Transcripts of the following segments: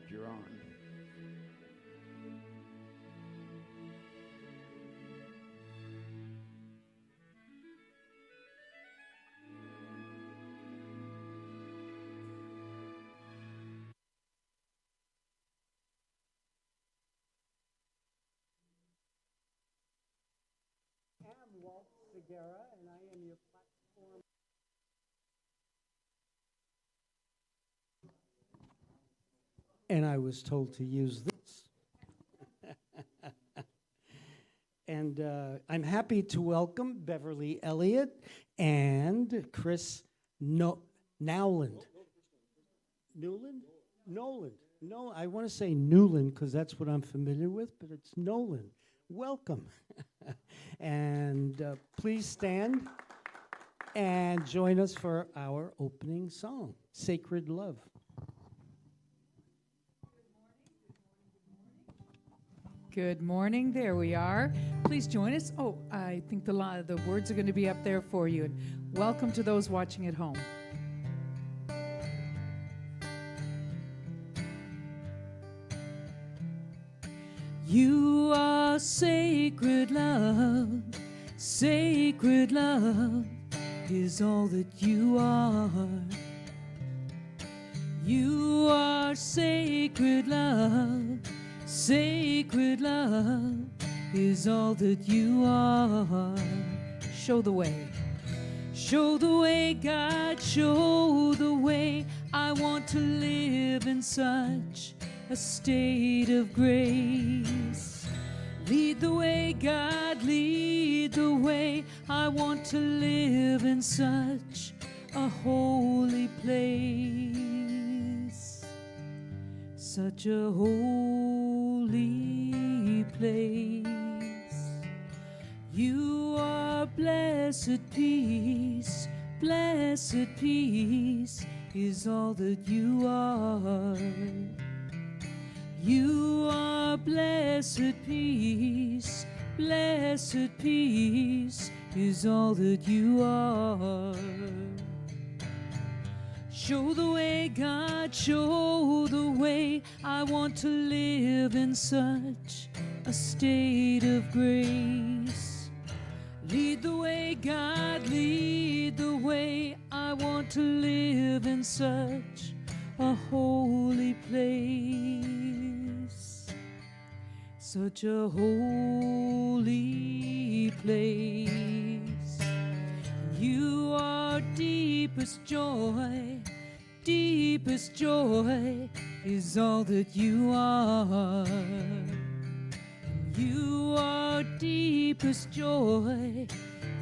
you're on. I'm Rhona Segarra, and I am your platform. And I was told to use this. And I'm happy to welcome Beverly Elliott and Chris Nowland. Newland? Noland. No, I want to say Newland because that's what I'm familiar with, but it's Noland. Welcome. And please stand and join us for our opening song, Sacred Love. Good morning. There we are. Please join us. Oh, I think the words are going to be up there for you. And welcome to those watching at home. You are sacred love. Sacred love is all that you are. You are sacred love. Sacred love is all that you are. Show the way. Show the way, God, show the way. I want to live in such a state of grace. Lead the way, God, lead the way. I want to live in such a holy place. Such a holy place. You are blessed peace. Blessed peace is all that you are. You are blessed peace. Blessed peace is all that you are. Show the way, God, show the way. I want to live in such a state of grace. Lead the way, God, lead the way. I want to live in such a holy place. Such a holy place. You are deepest joy. Deepest joy is all that you are. You are deepest joy.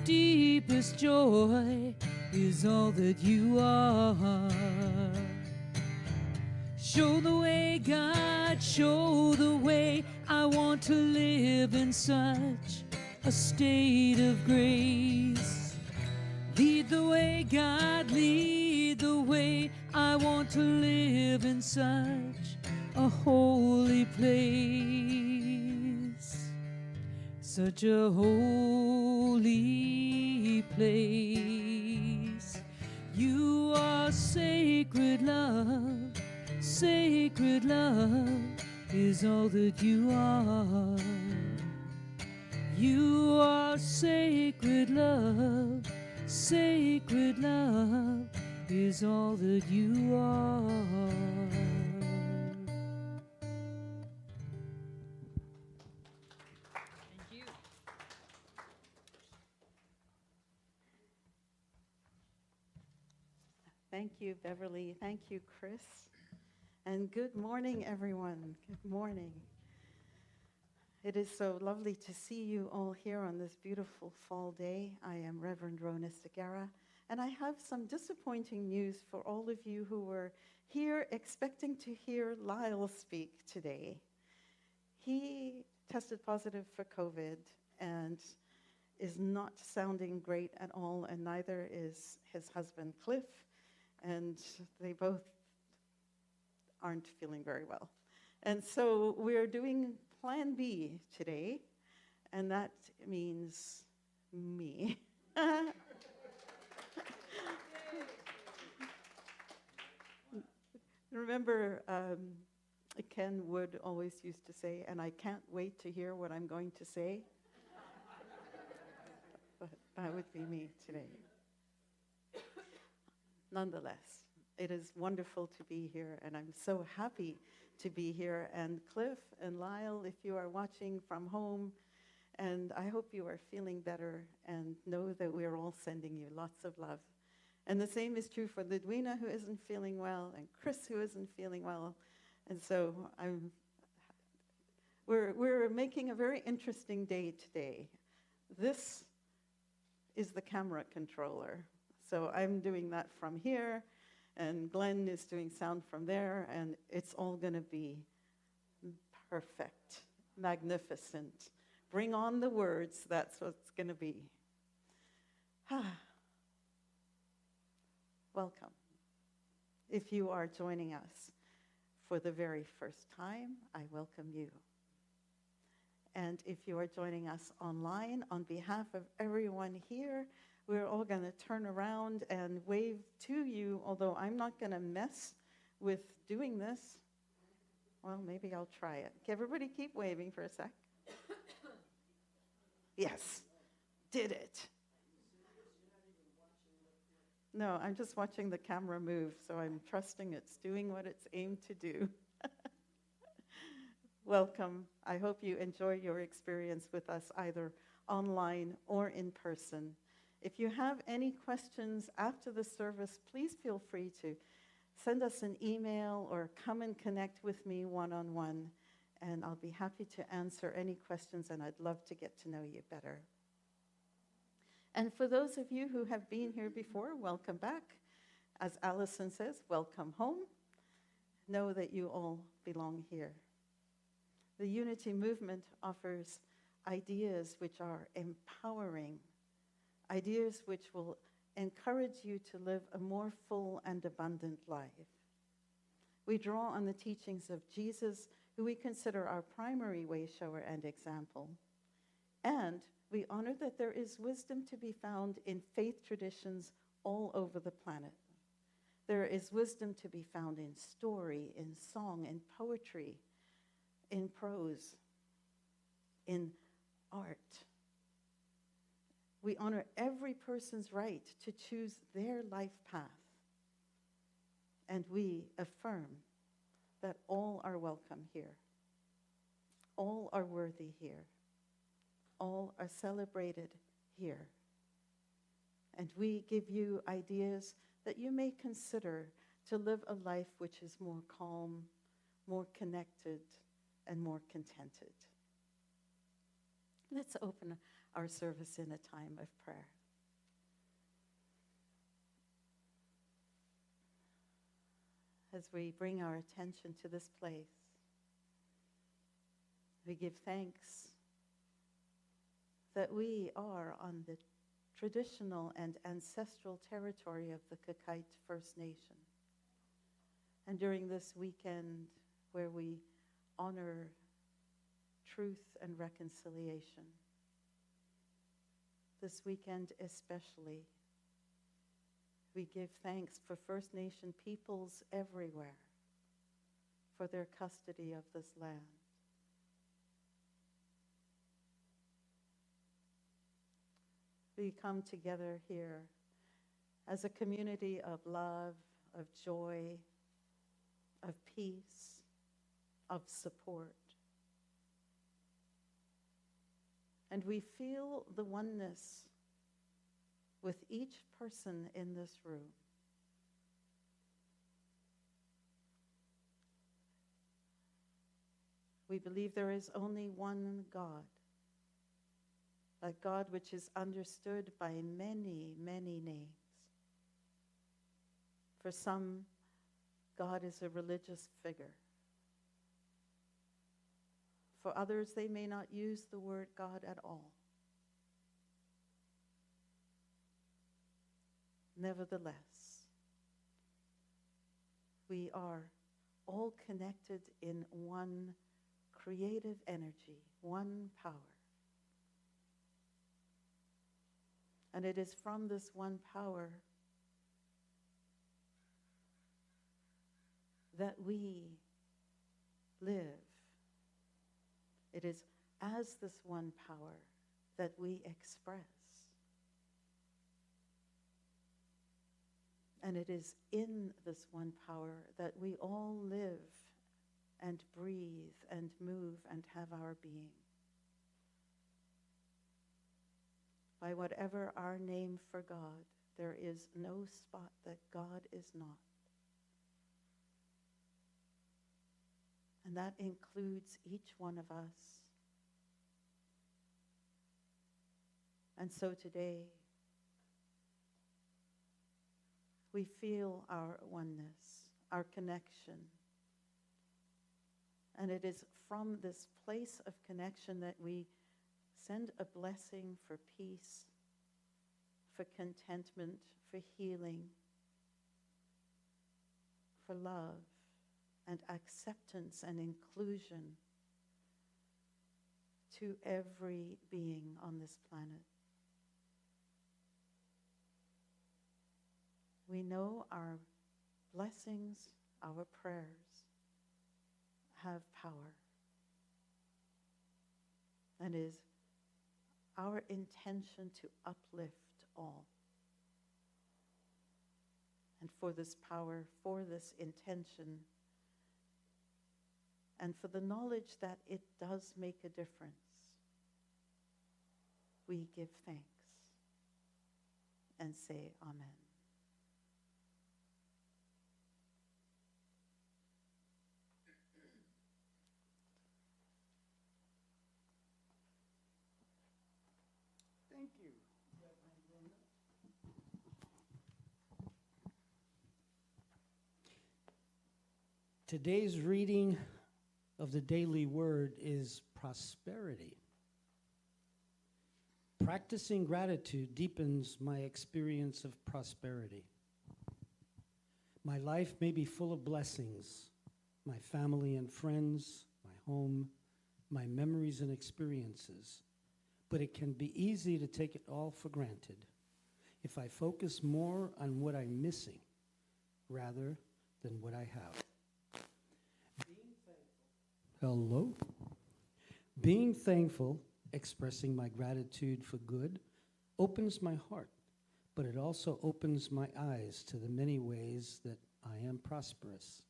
Deepest joy is all that you are. Show the way, God, show the way. I want to live in such a state of grace. Lead the way, God, lead the way. I want to live in such a holy place. Such a holy place. You are sacred love. Sacred love is all that you are. You are sacred love. Sacred love is all that you are. Thank you. Thank you, Beverly. Thank you, Chris. And good morning, everyone. Good morning. It is so lovely to see you all here on this beautiful fall day. I am Reverend Rhona Segarra, and I have some disappointing news for all of you who were here expecting to hear Lyle speak today. He tested positive for COVID and is not sounding great at all, and neither is his husband, Cliff, and they both aren't feeling very well. And so we're doing Plan B today, and that means me. Remember, Ken Wood always used to say, and I can't wait to hear what I'm going to say. But that would be me today. Nonetheless, it is wonderful to be here, and I'm so happy to be here. And Cliff and Lyle, if you are watching from home, and I hope you are feeling better and know that we're all sending you lots of love. And the same is true for Ludwina, who isn't feeling well, and Chris, who isn't feeling well. And so we're making a very interesting day today. This is the camera controller. So I'm doing that from here, and Glenn is doing sound from there, and it's all going to be perfect, magnificent. Bring on the words, that's what it's going to be. Welcome. If you are joining us for the very first time, I welcome you. And if you are joining us online, on behalf of everyone here, we're all going to turn around and wave to you, although I'm not going to mess with doing this. Well, maybe I'll try it. Can everybody keep waving for a sec? Yes, did it. No, I'm just watching the camera move, so I'm trusting it's doing what it's aimed to do. Welcome. I hope you enjoy your experience with us either online or in person. If you have any questions after the service, please feel free to send us an email or come and connect with me one-on-one, and I'll be happy to answer any questions, and I'd love to get to know you better. And for those of you who have been here before, welcome back. As Allison says, welcome home. Know that you all belong here. The Unity movement offers ideas which are empowering, ideas which will encourage you to live a more full and abundant life. We draw on the teachings of Jesus, who we consider our primary way shower and example. And we honor that there is wisdom to be found in faith traditions all over the planet. There is wisdom to be found in story, in song, in poetry, in prose, in art. We honor every person's right to choose their life path. And we affirm that all are welcome here. All are worthy here. All are celebrated here. And we give you ideas that you may consider to live a life which is more calm, more connected, and more contented. Let's open our service in a time of prayer. As we bring our attention to this place, we give thanks that we are on the traditional and ancestral territory of the Kakite First Nation. And during this weekend where we honor truth and reconciliation, this weekend especially, we give thanks for First Nation peoples everywhere for their custody of this land. We come together here as a community of love, of joy, of peace, of support. And we feel the oneness with each person in this room. We believe there is only one God, a God which is understood by many, many names. For some, God is a religious figure. For others, they may not use the word God at all. Nevertheless, we are all connected in one creative energy, one power. And it is from this one power that we live. It is as this one power that we express. And it is in this one power that we all live and breathe and move and have our being. By whatever our name for God, there is no spot that God is not. And that includes each one of us. And so today, we feel our oneness, our connection. And it is from this place of connection that we send a blessing for peace, for contentment, for healing, for love and acceptance and inclusion to every being on this planet. We know our blessings, our prayers have power. And is our intention to uplift all. And for this power, for this intention, and for the knowledge that it does make a difference, we give thanks and say amen. Thank you. Today's reading of the daily word is prosperity. Practicing gratitude deepens my experience of prosperity. My life may be full of blessings, my family and friends, my home, my memories and experiences, but it can be easy to take it all for granted if I focus more on what I'm missing rather than what I have. Hello? Being thankful, expressing my gratitude for good, opens my heart, but it also opens my eyes to the many ways that I am prosperous.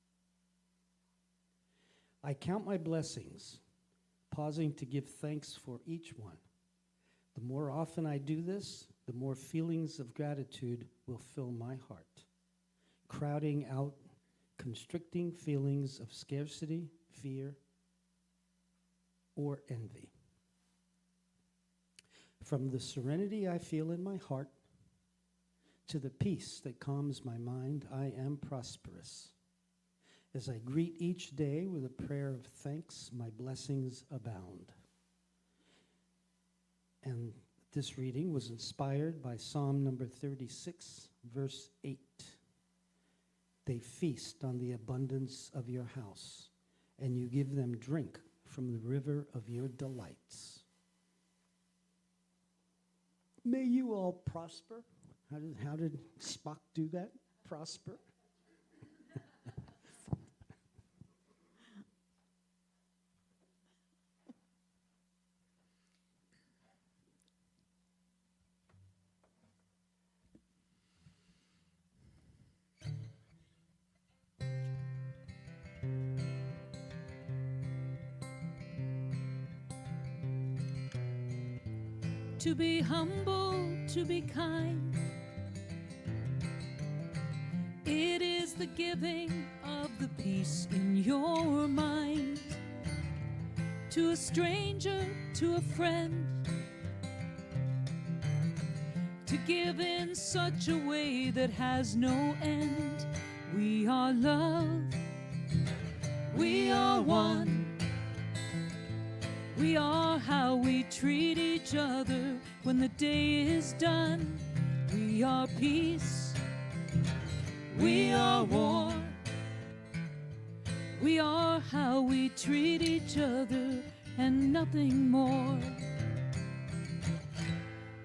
I count my blessings, pausing to give thanks for each one. The more often I do this, the more feelings of gratitude will fill my heart, crowding out constricting feelings of scarcity, fear, or envy. From the serenity I feel in my heart to the peace that calms my mind, I am prosperous. As I greet each day with a prayer of thanks, my blessings abound. And this reading was inspired by Psalm number 36, verse 8. They feast on the abundance of your house, and you give them drink from the river of your delights. May you all prosper. How did Spock do that? Prosper? To be humble, to be kind. It is the giving of the peace in your mind. To a stranger, to a friend, to give in such a way that has no end. We are love, we are one. We are how we treat each other when the day is done. We are peace, we are war. We are how we treat each other and nothing more.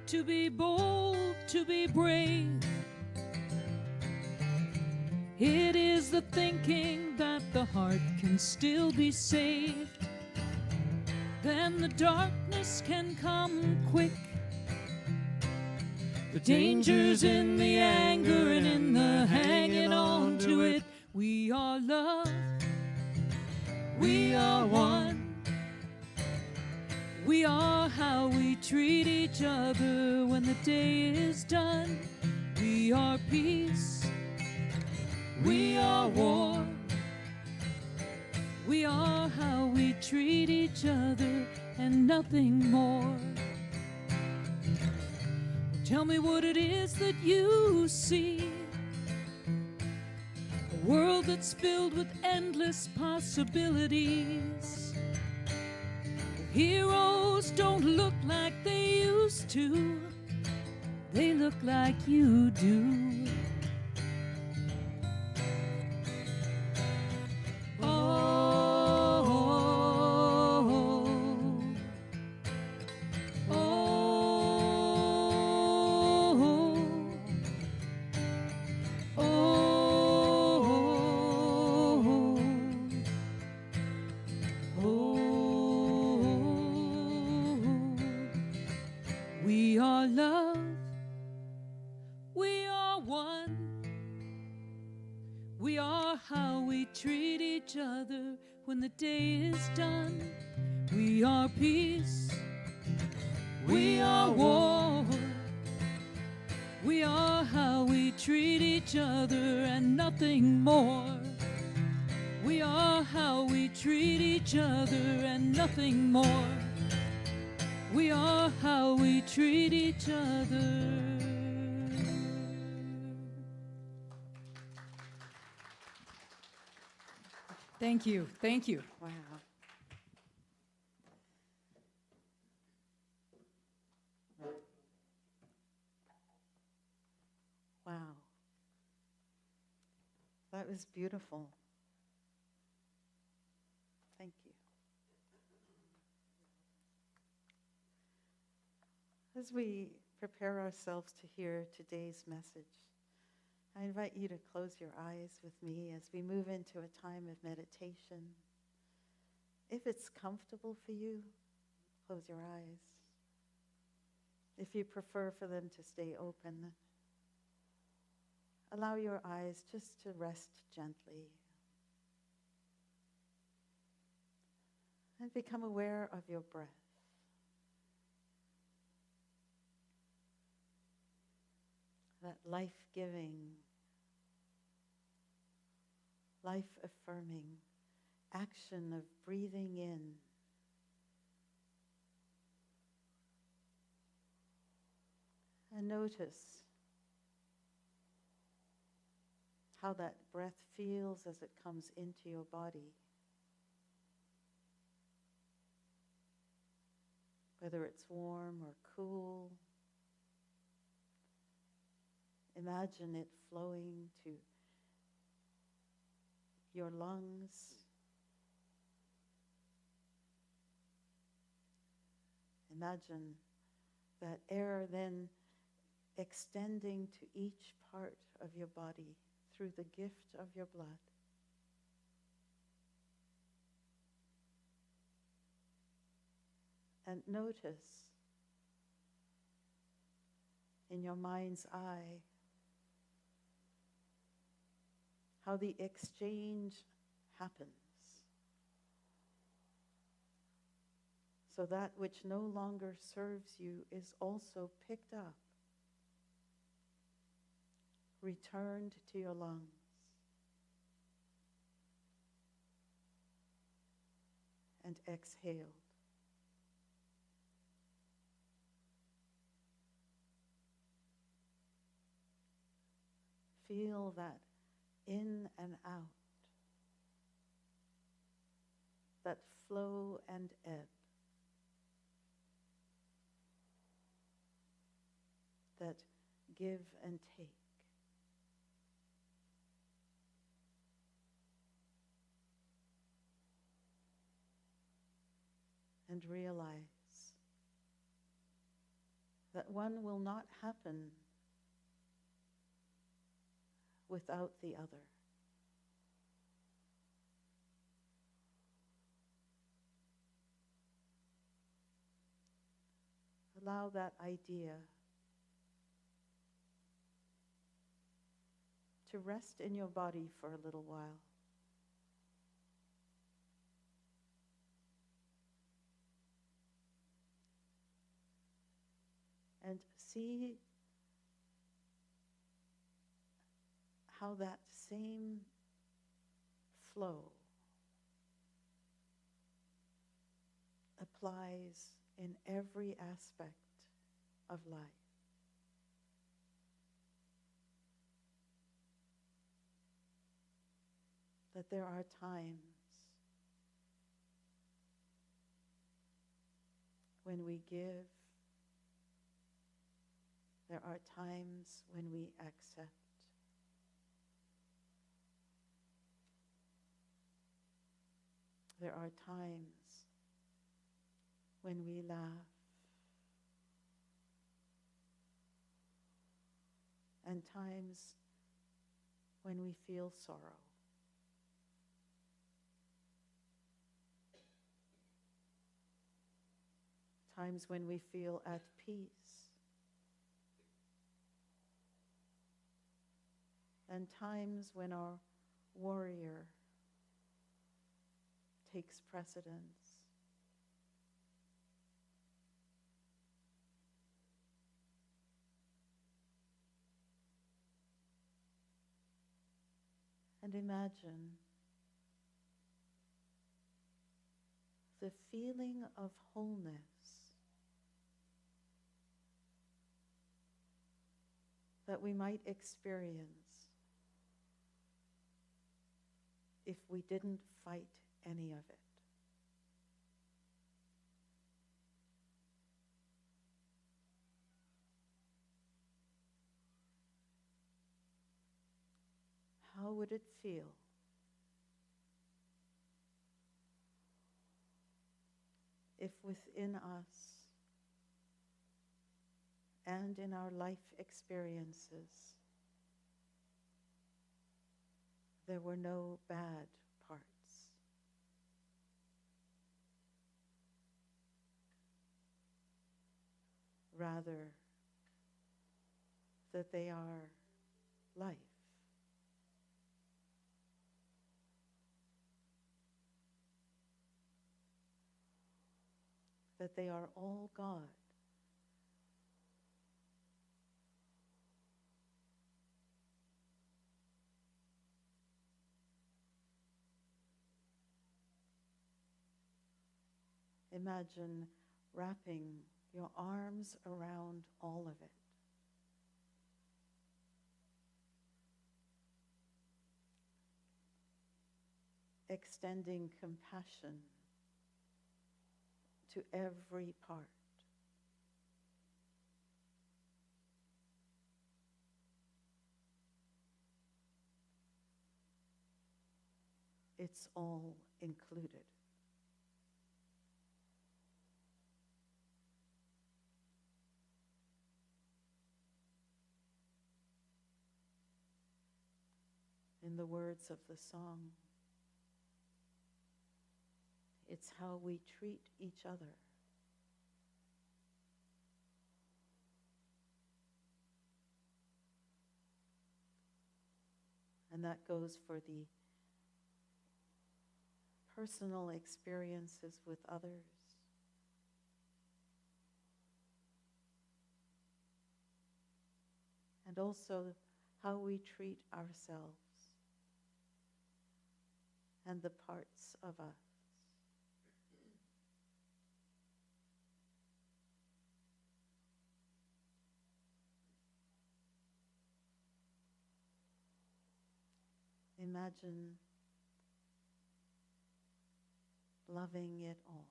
To be bold, to be brave, it is the thinking that the the heart can still be saved, then the darkness can come quick. The danger's in the anger and in the hanging on to it. We are love, we are one. We are how we treat each other when the day is done. We are peace, we are war. We are how we treat each other and nothing more. Tell me what it is that you see. A world that's filled with endless possibilities. Heroes don't look like they used to. They look like you do. We are love, we are one. We are how we treat each other when the day is done. We are peace, we are war. We are how we treat each other and nothing more. We are how we treat each other and nothing more. We are how we treat each other. Thank you. Thank you. Wow. Wow. That was beautiful. Thank you. As we prepare ourselves to hear today's message, I invite you to close your eyes with me as we move into a time of meditation. If it's comfortable for you, close your eyes. If you prefer for them to stay open, allow your eyes just to rest gently. And become aware of your breath. That life-giving, life-affirming action of breathing in and notice how that breath feels as it comes into your body. Whether it's warm or cool, imagine it flowing to your lungs. Imagine that air then extending to each part of your body through the gift of your blood. And notice in your mind's eye how the exchange happens. So that which no longer serves you is also picked up, returned to your lungs, and exhaled. Feel that in and out, that flow and ebb, that give and take. And realize that one will not happen without the other. allow that idea to rest in your body for a little while. And see how that same flow applies in every aspect of life. That there are times when we give, there are times when we accept. There are times when we laugh. And times when we feel sorrow. Times when we feel at peace. And times when our warrior takes precedence. And imagine the feeling of wholeness that we might experience if we didn't fight any of it. How would it feel if within us and in our life experiences there were no bad parts? Rather, that they are life. That they are all God. Imagine wrapping your arms around all of it. Extending compassion to every part. It's all included. In the words of the song, it's how we treat each other. And that goes for the personal experiences with others, and also how we treat ourselves and the parts of us. Imagine loving it all.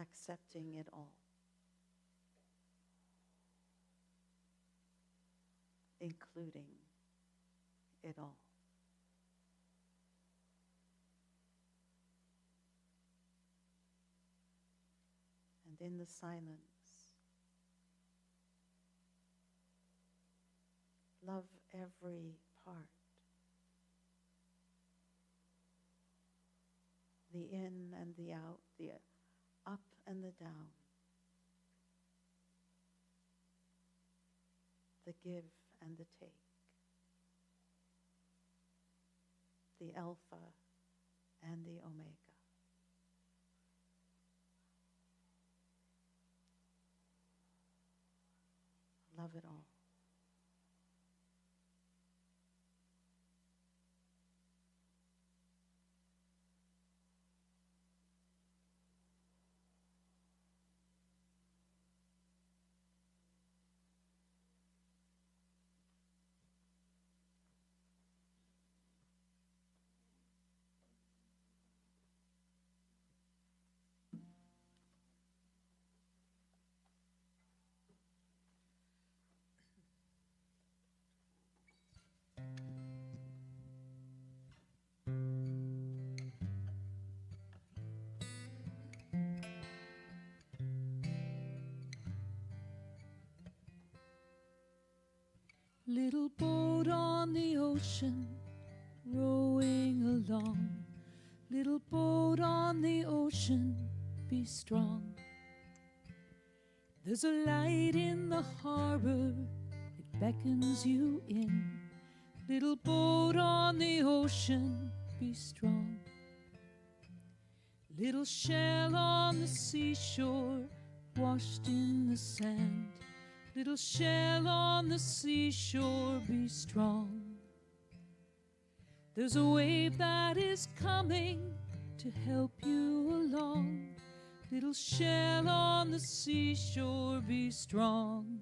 Accepting it all. Including it all. And in the silence, love every part. the in and the out, the up and the down, the give and the take, the alpha and the omega. Love it all. Little boat on the ocean, rowing along. Little boat on the ocean, be strong. There's a light in the harbor, it beckons you in. Little boat on the ocean, be strong. Little shell on the seashore, washed in the sand. Little shell on the seashore, be strong. There's a wave that is coming to help you along. Little shell on the seashore, be strong.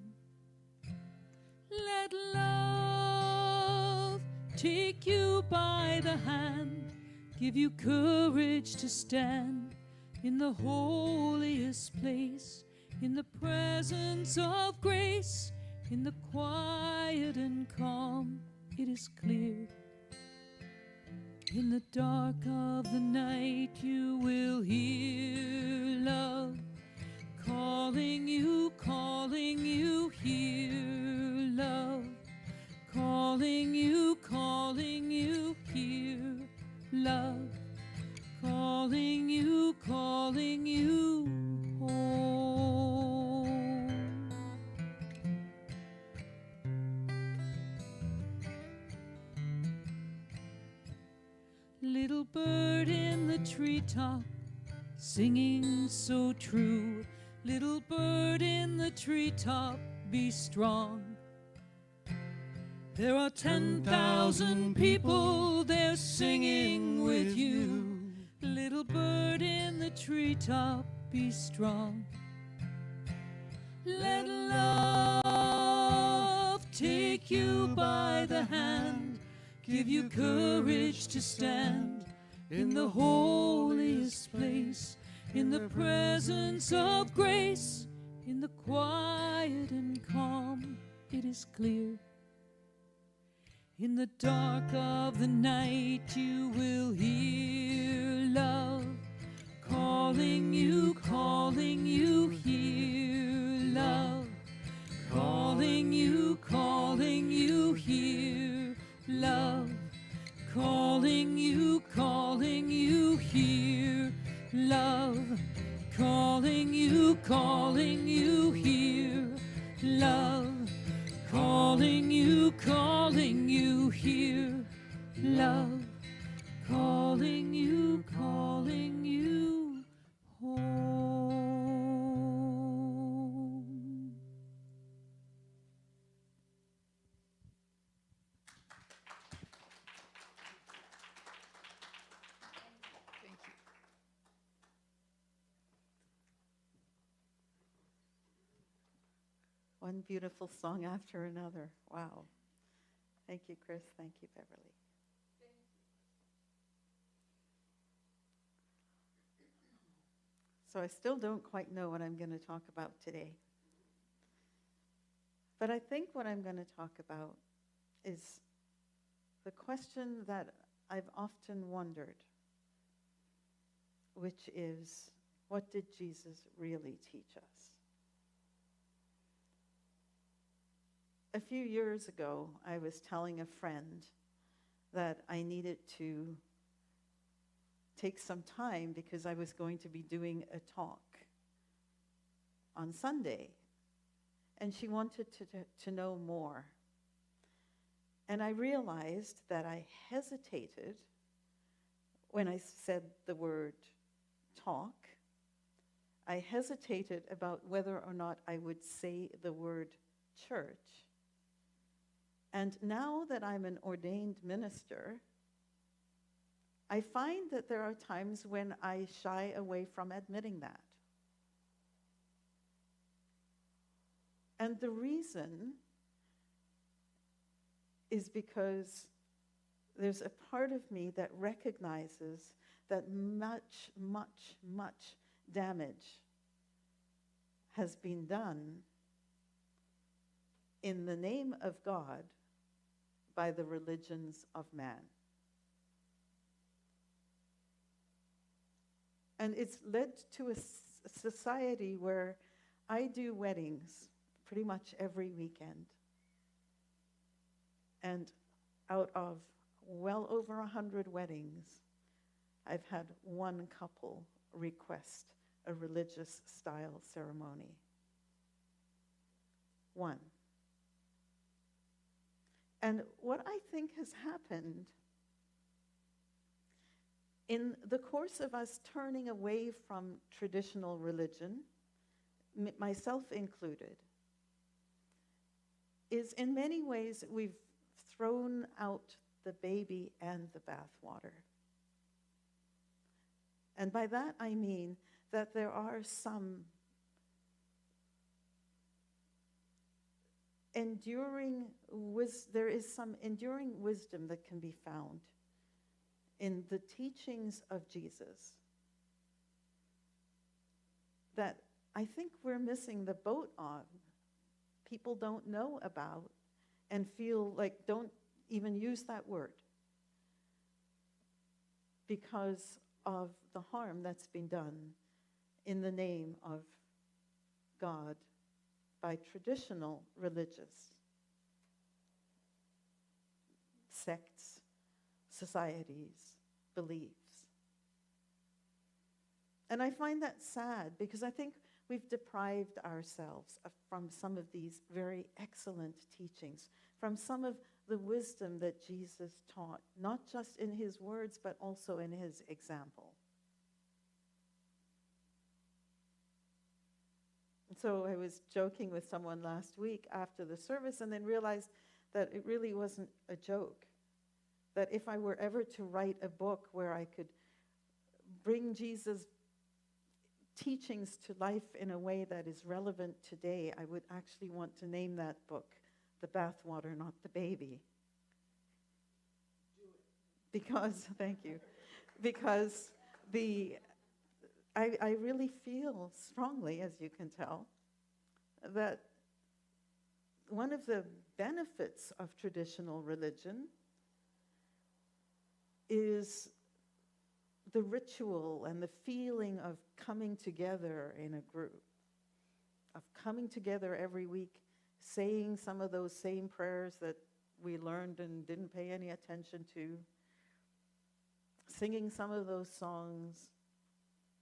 Let love take you by the hand, give you courage to stand in the holiest place, in the presence of grace, in the quiet and calm, it is clear. In the dark of the night you will hear love calling you, hear love calling you, hear love calling you home. Little bird in the treetop, singing so true. Little bird in the treetop, be strong. There are 10,000 people there singing with you. Little bird in the treetop, be strong. Let love take you by the hand, give you courage to stand in the holiest place, in the presence of grace, in the quiet and calm, it is clear. In the dark of the night you will hear love calling you, hear love calling you, hear love calling you, hear love calling you, hear love calling you, hear love calling you home. One beautiful song after another. Wow. Thank you, Chris. Thank you, Beverly. So I still don't quite know what I'm going to talk about today. But I think what I'm going to talk about is the question that I've often wondered, which is, what did Jesus really teach us? A few years ago, I was telling a friend that I needed to take some time because I was going to be doing a talk on Sunday. And she wanted to know more. And I realized that I hesitated when I said the word talk. I hesitated about whether or not I would say the word church. And now that I'm an ordained minister, I find that there are times when I shy away from admitting that. And the reason is because there's a part of me that recognizes that much, much, much damage has been done in the name of God by the religions of man. And it's led to a society where I do weddings pretty much every weekend. And out of well over 100 weddings, I've had one couple request a religious style ceremony. One. And what I think has happened in the course of us turning away from traditional religion, myself included, is in many ways we've thrown out the baby and the bathwater. And by that I mean that there is some enduring wisdom that can be found in the teachings of Jesus that I think we're missing the boat on. People don't know about and feel like don't even use that word because of the harm that's been done in the name of God by traditional religious sects, societies, beliefs. And I find that sad because I think we've deprived ourselves from some of these very excellent teachings, from some of the wisdom that Jesus taught, not just in his words, but also in his example. So I was joking with someone last week after the service and then realized that it really wasn't a joke. That if I were ever to write a book where I could bring Jesus' teachings to life in a way that is relevant today, I would actually want to name that book, The Bathwater, Not the Baby. Because, thank you, because I really feel strongly, as you can tell, that one of the benefits of traditional religion is the ritual and the feeling of coming together in a group, of coming together every week, saying some of those same prayers that we learned and didn't pay any attention to, singing some of those songs.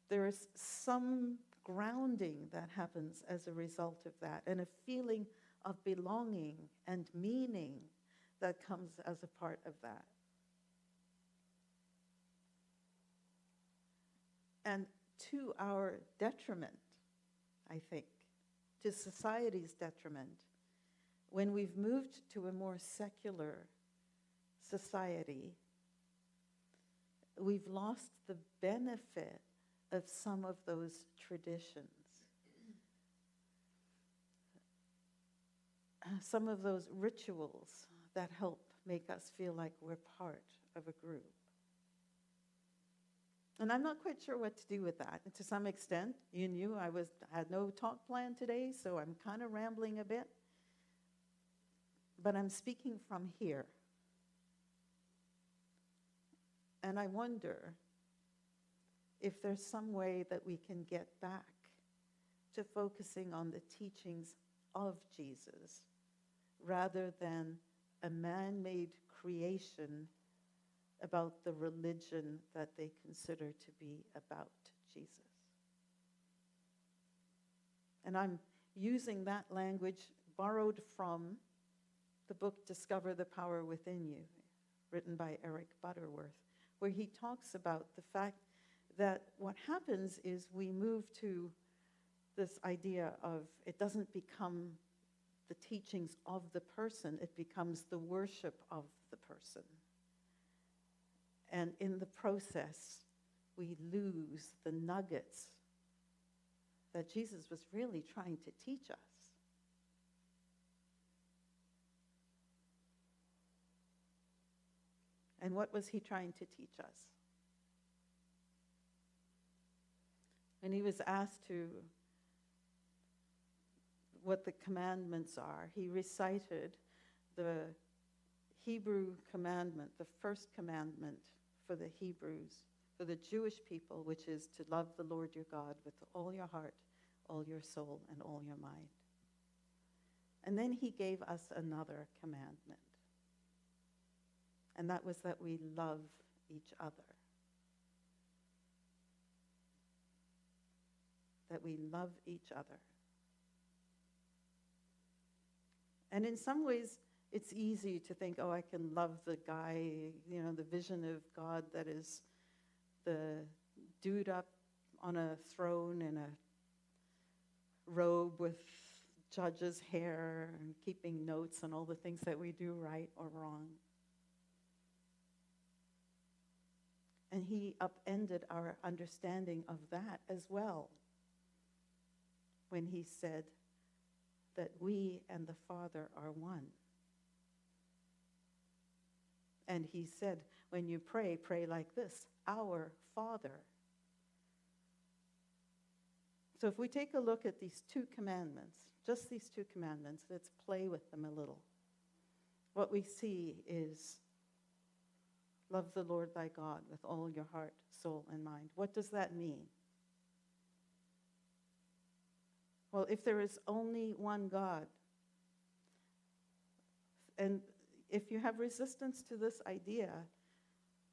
There is some grounding that happens as a result of that, and a feeling of belonging and meaning that comes as a part of that. And to our detriment, I think, to society's detriment, when we've moved to a more secular society, we've lost the benefit of some of those traditions, some of those rituals that help make us feel like we're part of a group. And I'm not quite sure what to do with that. And to some extent, you knew I had no talk plan today, so I'm kind of rambling a bit. But I'm speaking from here. And I wonder if there's some way that we can get back to focusing on the teachings of Jesus rather than a man-made creation about the religion that they consider to be about Jesus. And I'm using that language borrowed from the book Discover the Power Within You, written by Eric Butterworth, where he talks about the fact that what happens is we move to this idea of it doesn't become the teachings of the person, it becomes the worship of the person. And in the process, we lose the nuggets that Jesus was really trying to teach us. And what was he trying to teach us? When he was asked to what the commandments are, he recited the Hebrew commandment, the first commandment for the Hebrews, for the Jewish people, which is to love the Lord your God with all your heart, all your soul, and all your mind. And then he gave us another commandment. And that was that we love each other. That we love each other. And in some ways, it's easy to think, oh, I can love the guy, the vision of God that is the dude up on a throne in a robe with judge's hair and keeping notes on all the things that we do right or wrong. And he upended our understanding of that as well when he said that we and the Father are one. And he said, when you pray, pray like this, our Father. So if we take a look at these two commandments, just these two commandments, let's play with them a little. What we see is love the Lord thy God with all your heart, soul, and mind. What does that mean? Well, if there is only one God, and if you have resistance to this idea,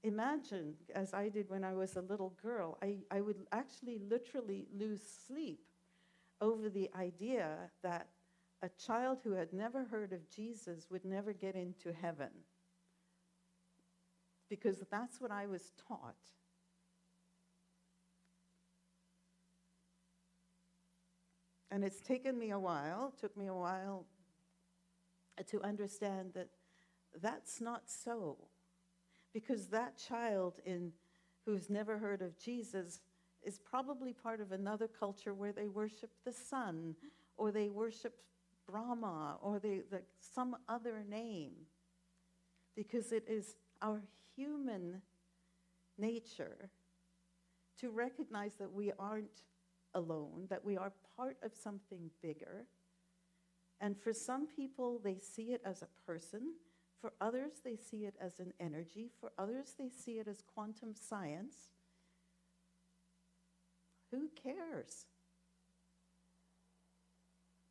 imagine, as I did when I was a little girl, I would actually literally lose sleep over the idea that a child who had never heard of Jesus would never get into heaven. Because that's what I was taught. And it's taken me a while, took me a while to understand that that's not so. Because that child who's never heard of Jesus is probably part of another culture where they worship the sun, or they worship Brahma, or some other name. Because it is our human nature to recognize that we aren't alone, that we are part of something bigger. And for some people, they see it as a person. For others, they see it as an energy. For others, they see it as quantum science. Who cares?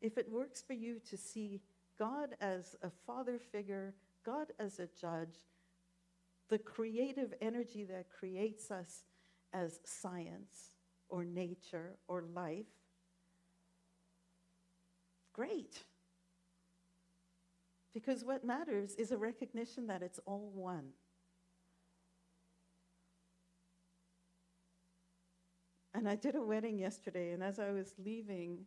If it works for you to see God as a father figure, God as a judge, the creative energy that creates us as science or nature or life, great. Because what matters is a recognition that it's all one. And I did a wedding yesterday, and as I was leaving,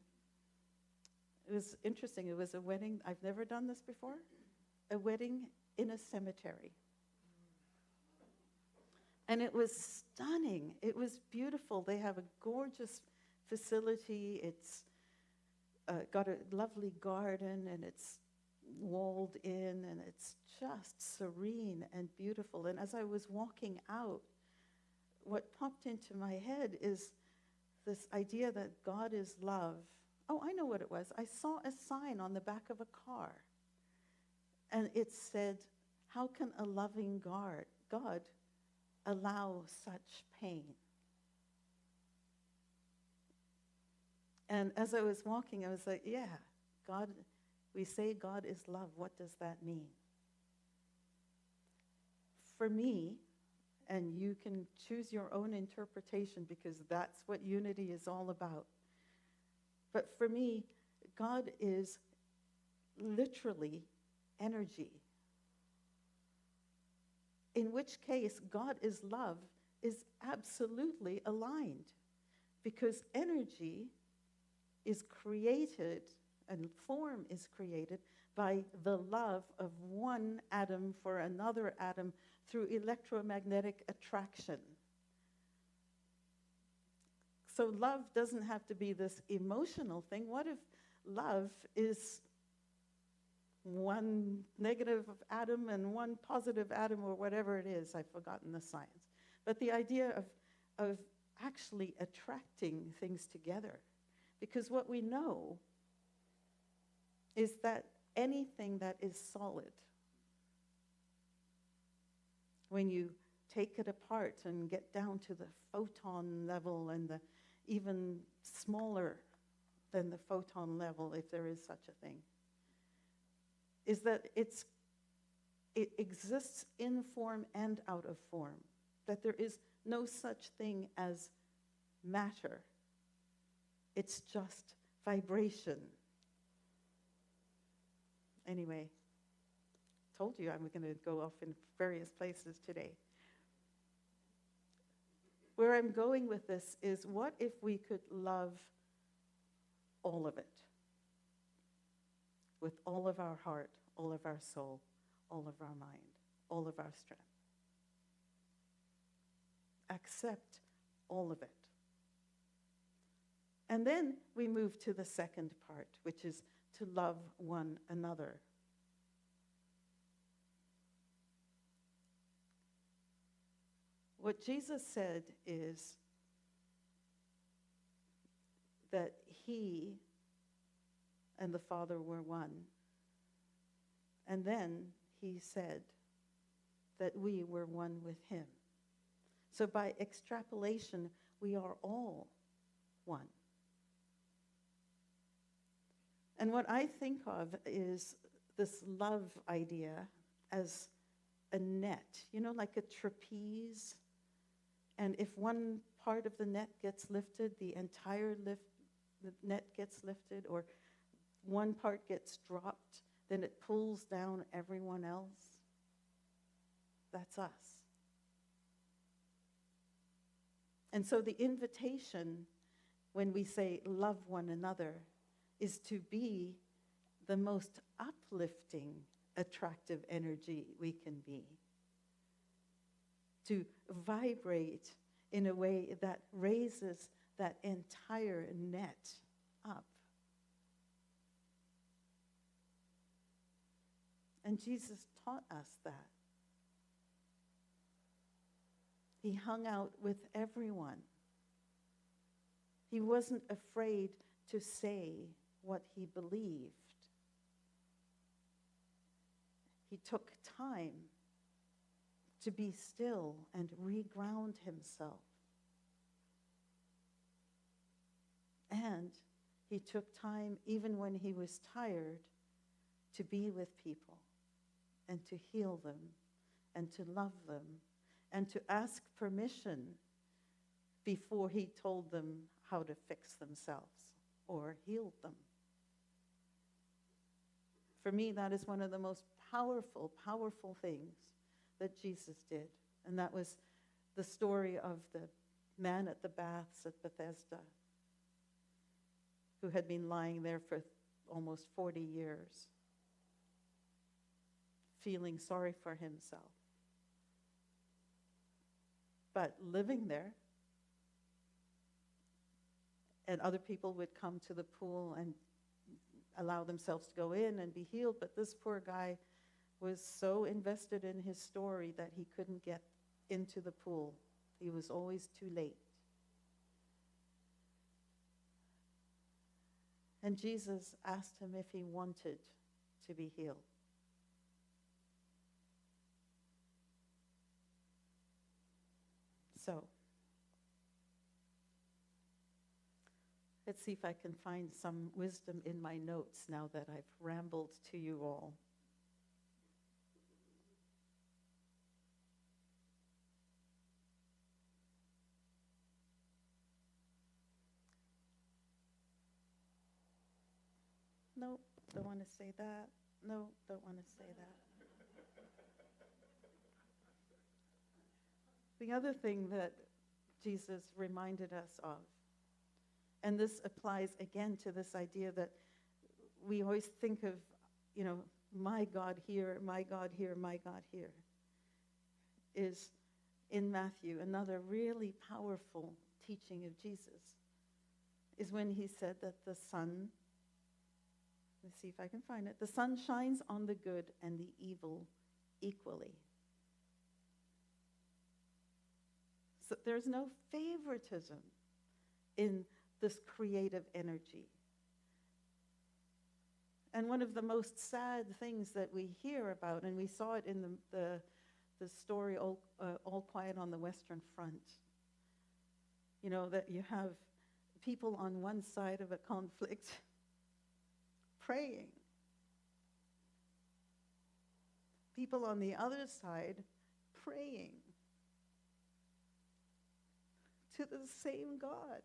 it was interesting. It was a wedding, I've never done this before, a wedding in a cemetery. And it was stunning. It was beautiful. They have a gorgeous facility. It's got a lovely garden, and it's walled in, and it's just serene and beautiful. And as I was walking out, what popped into my head is this idea that God is love. Oh, I know what it was. I saw a sign on the back of a car, and it said, how can a loving God allow such pain? And as I was walking, I was like, yeah, God, we say God is love. What does that mean? For me, and you can choose your own interpretation because that's what unity is all about. But for me, God is literally energy. In which case, God is love is absolutely aligned because energy is created and form is created by the love of one atom for another atom through electromagnetic attraction. So love doesn't have to be this emotional thing. What if love is one negative atom and one positive atom or whatever it is? I've forgotten the science. But the idea of actually attracting things together. Because what we know is that anything that is solid, when you take it apart and get down to the photon level and the even smaller than the photon level, if there is such a thing, is that it exists in form and out of form, that there is no such thing as matter. It's just vibration. Anyway, told you I'm going to go off in various places today. Where I'm going with this is, what if we could love all of it? With all of our heart, all of our soul, all of our mind, all of our strength. Accept all of it. And then we move to the second part, which is to love one another. What Jesus said is that he and the Father were one. And then he said that we were one with him. So by extrapolation, we are all one. And what I think of is this love idea as a net, like a trapeze. And if one part of the net gets lifted, the entire the net gets lifted, or one part gets dropped, then it pulls down everyone else. That's us. And so the invitation when we say love one another is to be the most uplifting, attractive energy we can be. To vibrate in a way that raises that entire net up. And Jesus taught us that. He hung out with everyone. He wasn't afraid to say what he believed. He took time to be still and reground himself. And he took time, even when he was tired, to be with people and to heal them and to love them and to ask permission before he told them how to fix themselves or healed them. For me, that is one of the most powerful, powerful things that Jesus did. And that was the story of the man at the baths at Bethesda who had been lying there for almost 40 years, feeling sorry for himself. But living there, and other people would come to the pool and allow themselves to go in and be healed, but this poor guy was so invested in his story that he couldn't get into the pool. He was always too late. And Jesus asked him if he wanted to be healed. So, let's see if I can find some wisdom in my notes now that I've rambled to you all. No, don't want to say that. No, don't want to say that. The other thing that Jesus reminded us of, and this applies again to this idea that we always think of, my God here, my God here, my God here, is in Matthew, another really powerful teaching of Jesus, is when he said that the sun, let's see if I can find it, the sun shines on the good and the evil equally. So there's no favoritism in this creative energy. And one of the most sad things that we hear about, and we saw it in the story All Quiet on the Western Front, that you have people on one side of a conflict praying, people on the other side praying to the same God.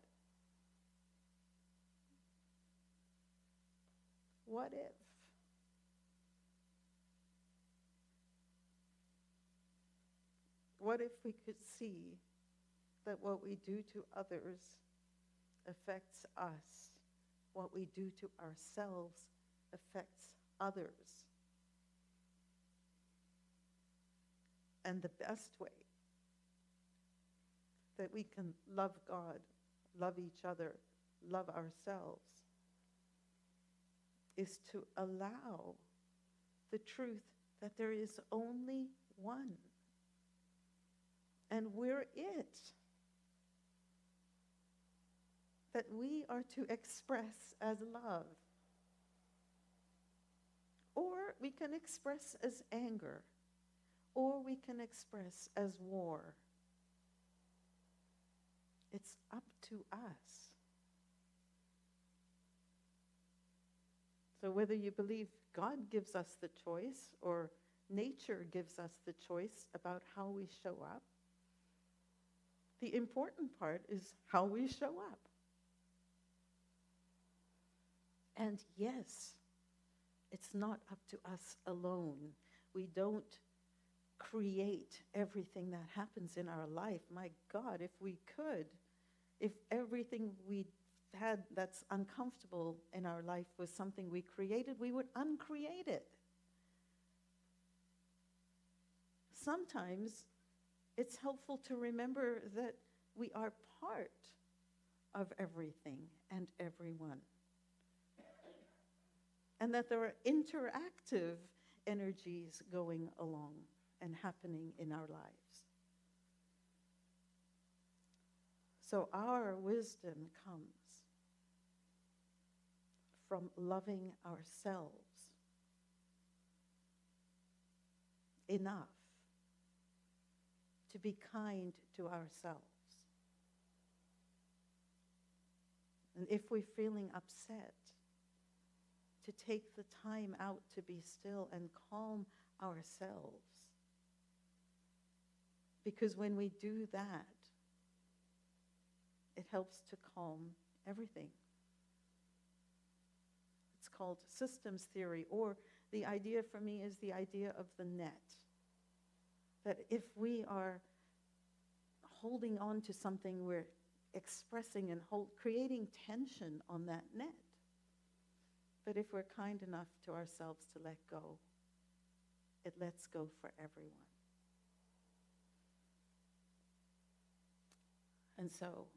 What if? What if we could see that what we do to others affects us? What we do to ourselves affects others. And the best way that we can love God, love each other, love ourselves, is to allow the truth that there is only one. And we're it. That we are to express as love. Or we can express as anger. Or we can express as war. It's up to us. So whether you believe God gives us the choice or nature gives us the choice about how we show up, the important part is how we show up. And yes, it's not up to us alone. We don't create everything that happens in our life. My God, if we could, if everything we had that's uncomfortable in our life was something we created, we would uncreate it. Sometimes it's helpful to remember that we are part of everything and everyone. And that there are interactive energies going along and happening in our lives. So our wisdom comes from loving ourselves enough to be kind to ourselves. And if we're feeling upset, to take the time out to be still and calm ourselves. Because when we do that, it helps to calm everything. It's called systems theory, or the idea for me is the idea of the net. That if we are holding on to something, we're expressing and creating tension on that net. But if we're kind enough to ourselves to let go, it lets go for everyone. And so,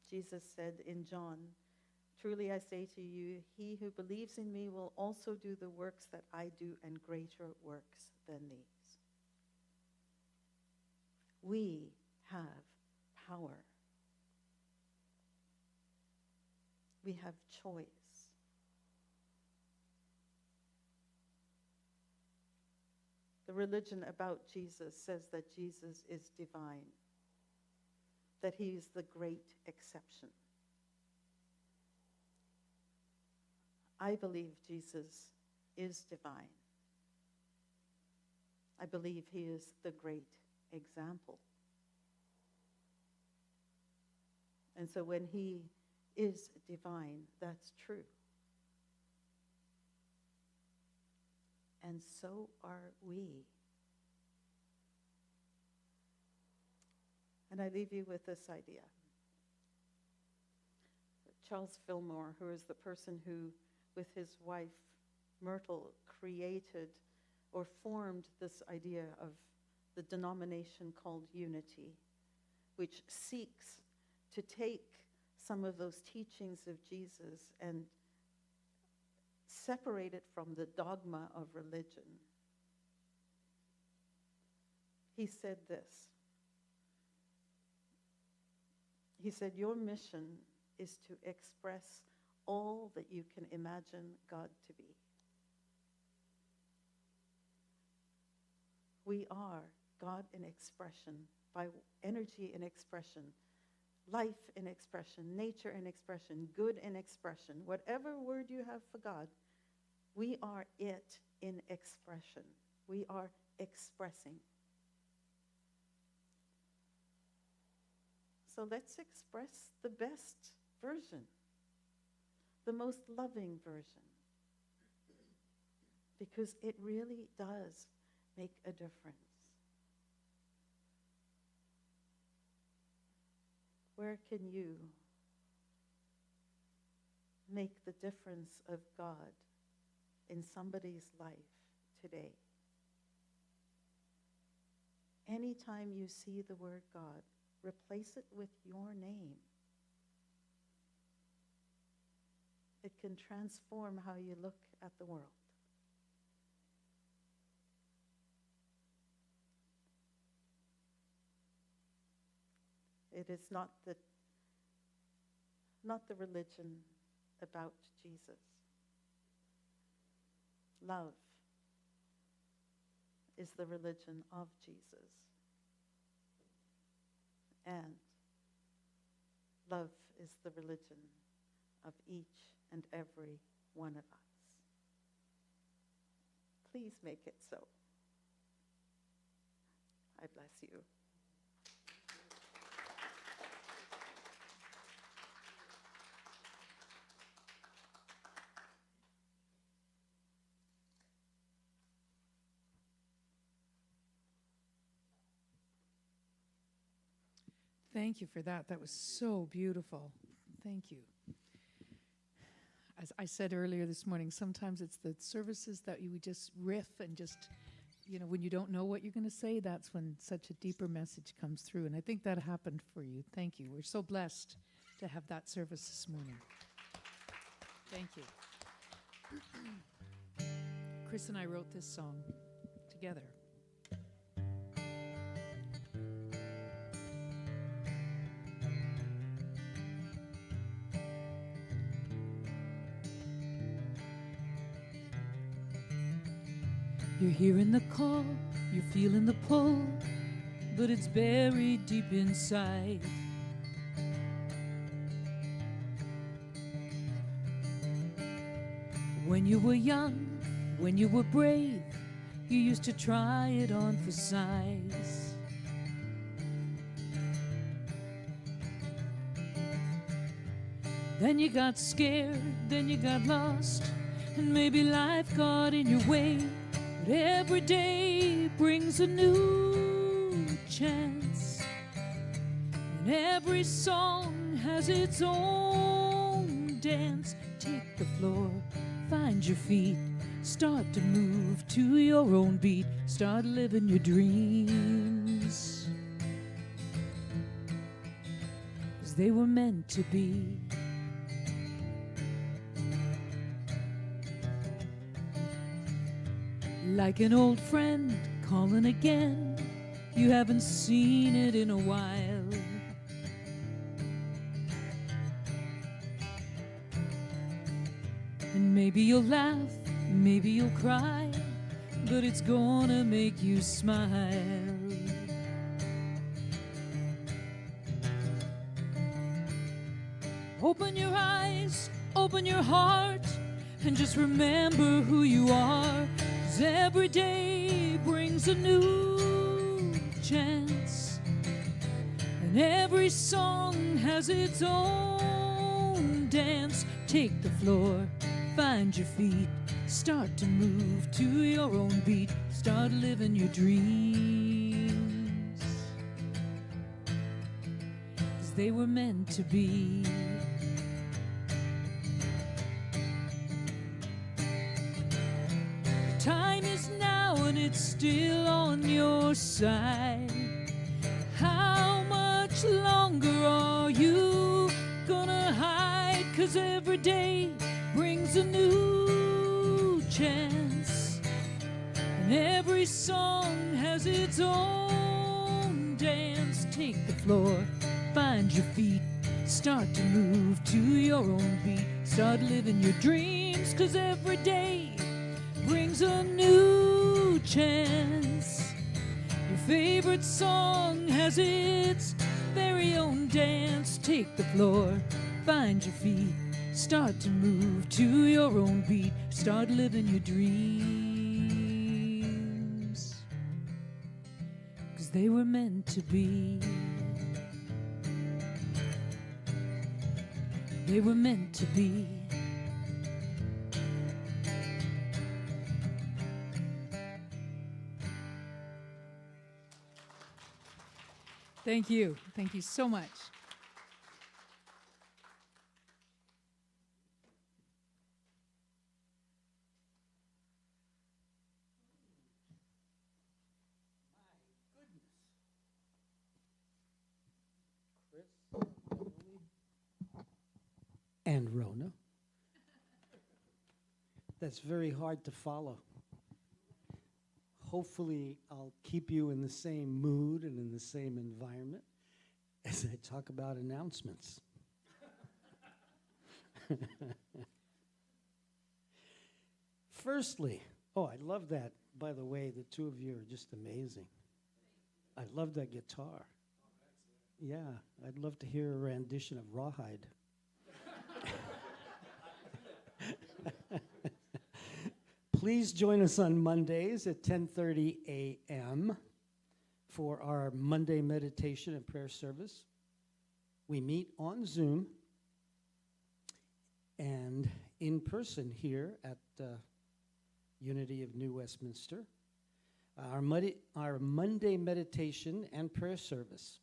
Jesus said in John, "Truly I say to you, he who believes in me will also do the works that I do, and greater works than these." We have power. We have choice. The religion about Jesus says that Jesus is divine, that he is the great exception. I believe Jesus is divine. I believe he is the great example. And so when he is divine, that's true. and so are we. And I leave you with this idea. Charles Fillmore, who is the person who, with his wife, Myrtle, created or formed this idea of the denomination called Unity, which seeks to take some of those teachings of Jesus and separate it from the dogma of religion. He said this. He said, your mission is to express all that you can imagine God to be. We are God in expression, by energy in expression, life in expression, nature in expression, good in expression. Whatever word you have for God, we are it in expression. We are expressing. So let's express the best version, the most loving version, because it really does make a difference. Where can you make the difference of God in somebody's life today? Anytime you see the word God, replace it with your name. It can transform how you look at the world. It is not the religion about Jesus. Love is the religion of Jesus. And love is the religion of each and every one of us. Please make it so. I bless you. Thank you for that. That was so beautiful. Thank you. As I said earlier this morning, sometimes it's the services that you just riff and just, when you don't know what you're going to say, that's when such a deeper message comes through. And I think that happened for you. Thank you. We're so blessed to have that service this morning. Thank you. Chris and I wrote this song together. You're hearing the call, you're feeling the pull, but it's buried deep inside. When you were young, when you were brave, you used to try it on for size. Then you got scared, then you got lost, and maybe life got in your way. But every day brings a new chance, and every song has its own dance. Take the floor, find your feet, start to move to your own beat, start living your dreams as they were meant to be. Like an old friend calling again, you haven't seen it in a while. And maybe you'll laugh, maybe you'll cry, but it's gonna make you smile. Open your eyes, open your heart, and just remember who you are. 'Cause every day brings a new chance, and every song has its own dance. Take the floor, find your feet, Start to move to your own beat. Start living your dreams, 'cause they were meant to be. Time is now and it's still on your side. How much longer are you gonna hide? 'Cause every day brings a new chance, and every song has its own dance. Take the floor, find your feet, start to move to your own beat. Start living your dreams, 'cause every day brings a new chance. Your favorite song has its very own dance. Take the floor, find your feet, start to move to your own beat. Start living your dreams, 'cause they were meant to be. They were meant to be. Thank you. Thank you so much. And Rhona. That's very hard to follow. Hopefully, I'll keep you in the same mood and in the same environment as I talk about announcements. Firstly, I love that. By the way, the two of you are just amazing. I love that guitar. Yeah, I'd love to hear a rendition of Rawhide. Please join us on Mondays at 10:30 a.m. for our Monday meditation and prayer service. We meet on Zoom and in person here at Unity of New Westminster. Our Monday meditation and prayer service.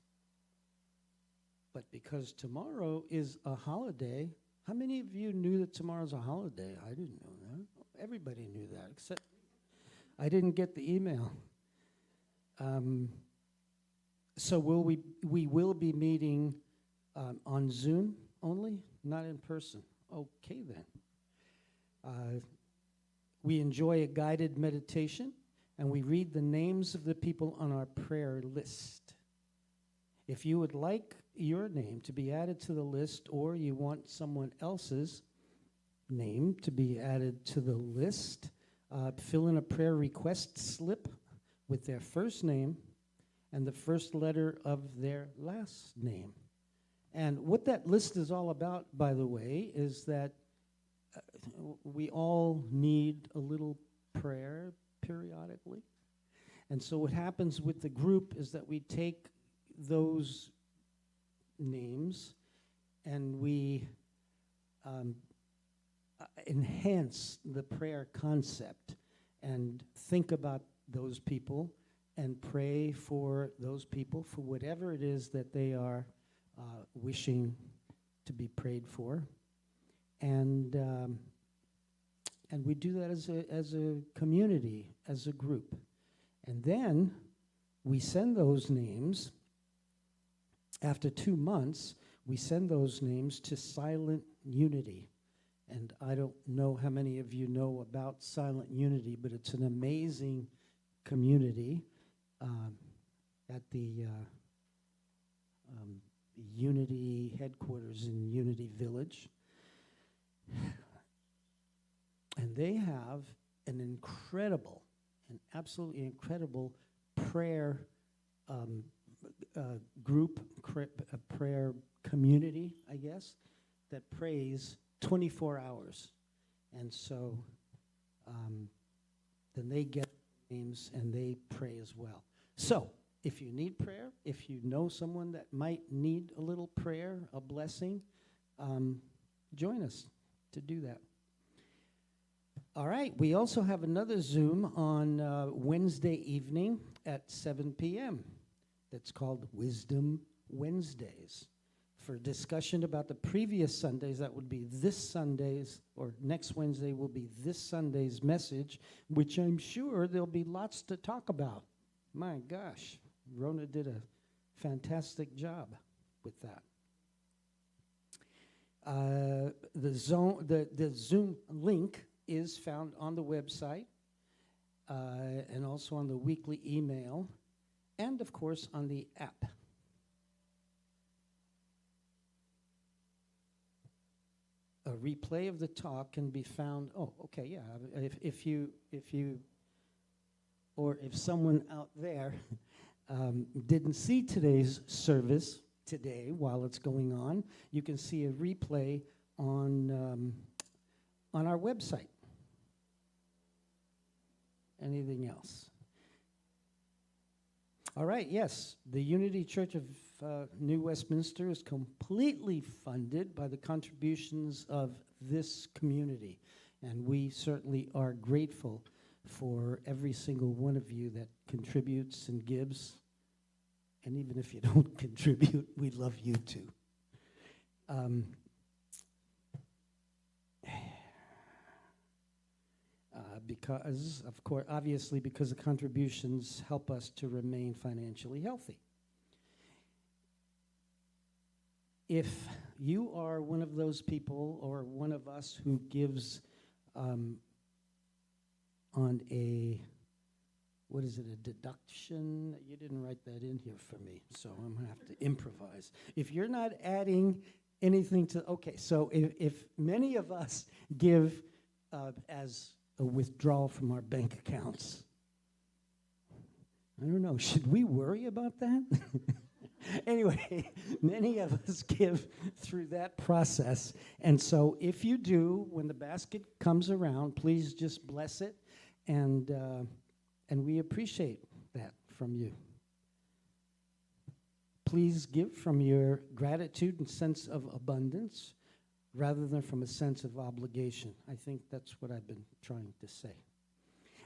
But because tomorrow is a holiday, how many of you knew that tomorrow's a holiday? I didn't know that. Everybody knew that, except I didn't get the email. So we will be meeting on Zoom only, not in person. Okay, then. We enjoy a guided meditation, and we read the names of the people on our prayer list. If you would like your name to be added to the list, or you want someone else's name to be added to the list, fill in a prayer request slip with their first name and the first letter of their last name. And what that list is all about, by the way, is that we all need a little prayer periodically. And so what happens with the group is that we take those names and we enhance the prayer concept and think about those people and pray for those people for whatever it is that they are wishing to be prayed for. And we do that as a community, as a group. And then we send those names, after 2 months, we send those names to Silent Unity. And I don't know how many of you know about Silent Unity, but it's an amazing community at the Unity headquarters in Unity Village. And they have an absolutely incredible prayer group, a prayer community, I guess, that prays 24 hours. And so then they get names and they pray as well. So if you need prayer, if you know someone that might need a little prayer, a blessing, join us to do that. All right, we also have another Zoom on Wednesday evening at 7 p.m. that's called Wisdom Wednesdays. For discussion about the previous Sundays, that would be this Sunday's, or next Wednesday will be this Sunday's message, which I'm sure there'll be lots to talk about. My gosh, Rhona did a fantastic job with that. The Zoom link is found on the website and also on the weekly email and, of course, on the app. A replay of the talk can be found. Oh, okay, yeah. If someone out there didn't see today's service today while it's going on, you can see a replay on our website. Anything else? All right, yes, the Unity Church of New Westminster is completely funded by the contributions of this community, and we certainly are grateful for every single one of you that contributes and gives, and even if you don't contribute, we love you too. Because, of course, obviously, because the contributions help us to remain financially healthy. If you are one of those people or one of us who gives on a, what is it, a deduction? You didn't write that in here for me, so I'm going to have to improvise. If you're not adding anything to, okay, so if many of us give as a withdrawal from our bank accounts. I don't know, should we worry about that? Anyway, many of us give through that process. And so if you do, when the basket comes around, please just bless it. And we appreciate that from you. Please give from your gratitude and sense of abundance, rather than from a sense of obligation. I think that's what I've been trying to say.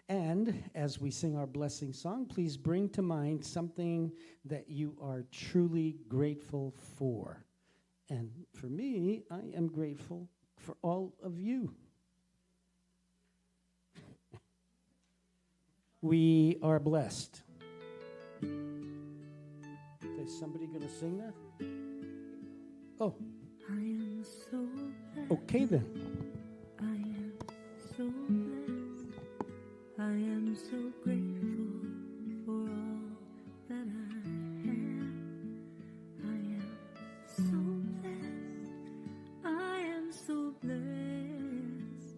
And as we sing our blessing song, please bring to mind something that you are truly grateful for. And for me, I am grateful for all of you. We are blessed. Is somebody going to sing that? Oh. I am so blessed. Okay then. I am so blessed. I am so grateful for all that I have. I am so blessed. I am so blessed.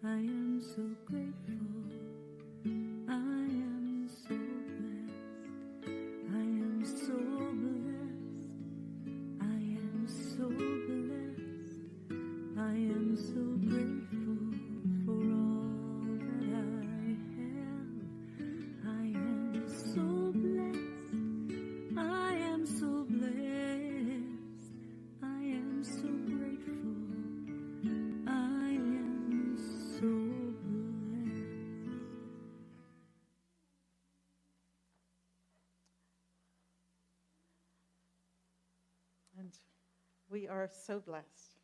I am so grateful. I am so blessed. I am so blessed. I am so blessed. I am so grateful for all that I have. I am so blessed. I am so blessed. I am so grateful. I am so blessed. And we are so blessed.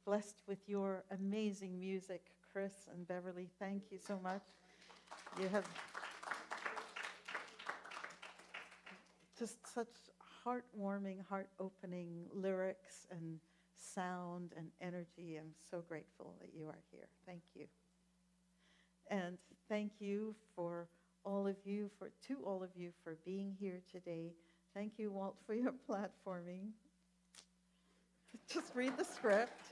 Blessed with your amazing music, Chris and Beverly. Thank you so much. You have just such heartwarming, heart-opening lyrics and sound and energy. I'm so grateful that you are here. Thank you. And thank you for all of you, to all of you for being here today. Thank you, Walt, for your platforming. Just read the script.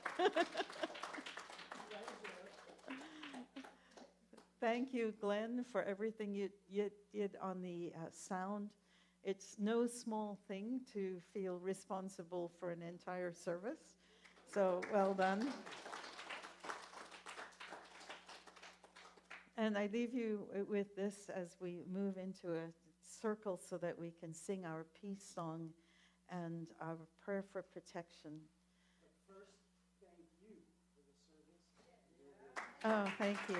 Thank you, Glenn, for everything you did on the sound. It's no small thing to feel responsible for an entire service. So well done. And I leave you with this as we move into a circle so that we can sing our peace song and our prayer for protection. But first, thank you for the service. Oh, thank you.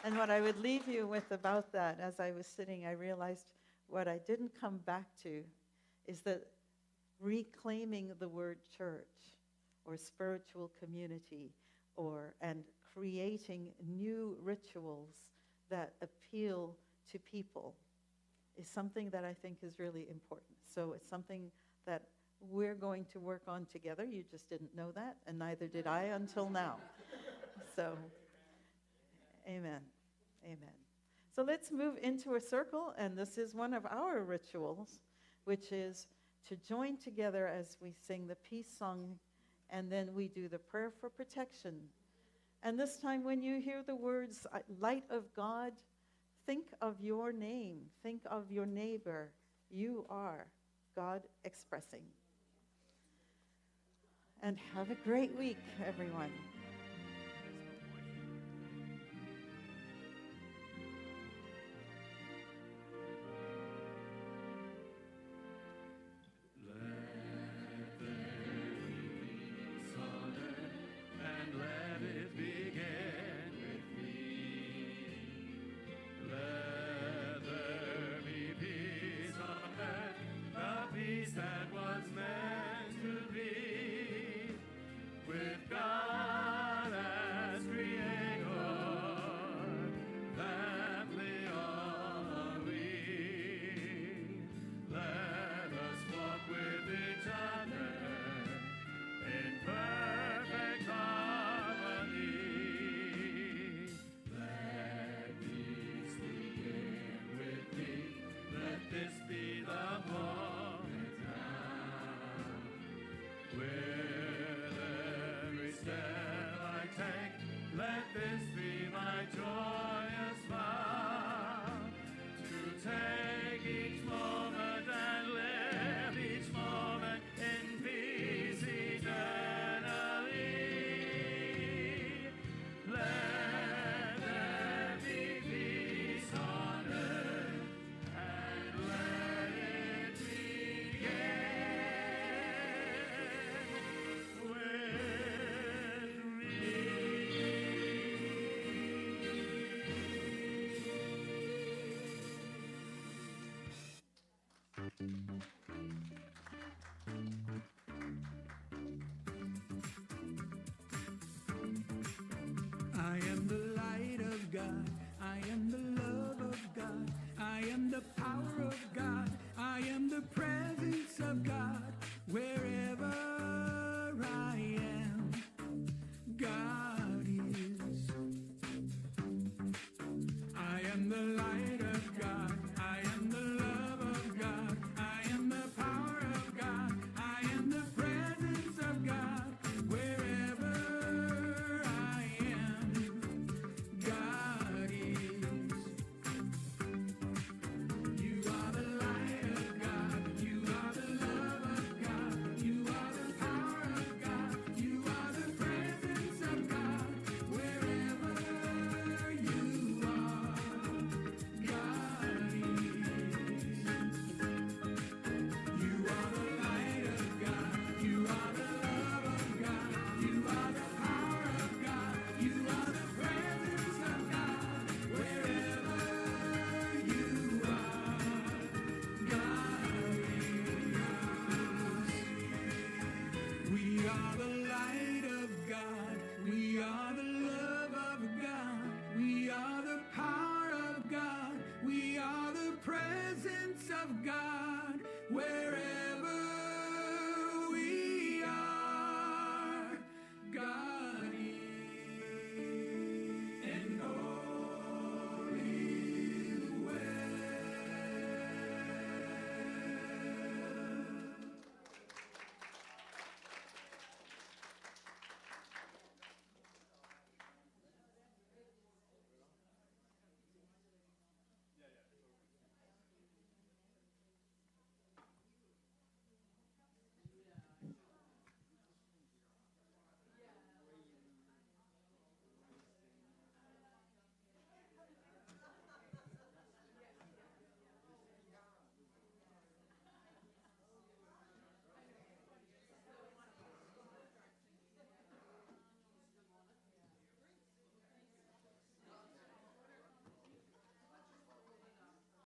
And what I would leave you with about that, as I was sitting, I realized what I didn't come back to is that reclaiming the word church or spiritual community and creating new rituals that appeal to people is something that I think is really important. So it's something that we're going to work on together. You just didn't know that, and neither did I until now. So, amen. Amen. So let's move into a circle, and this is one of our rituals, which is to join together as we sing the peace song, and then we do the prayer for protection. And this time when you hear the words, light of God, think of your name, think of your neighbor. You are God expressing. And have a great week, everyone.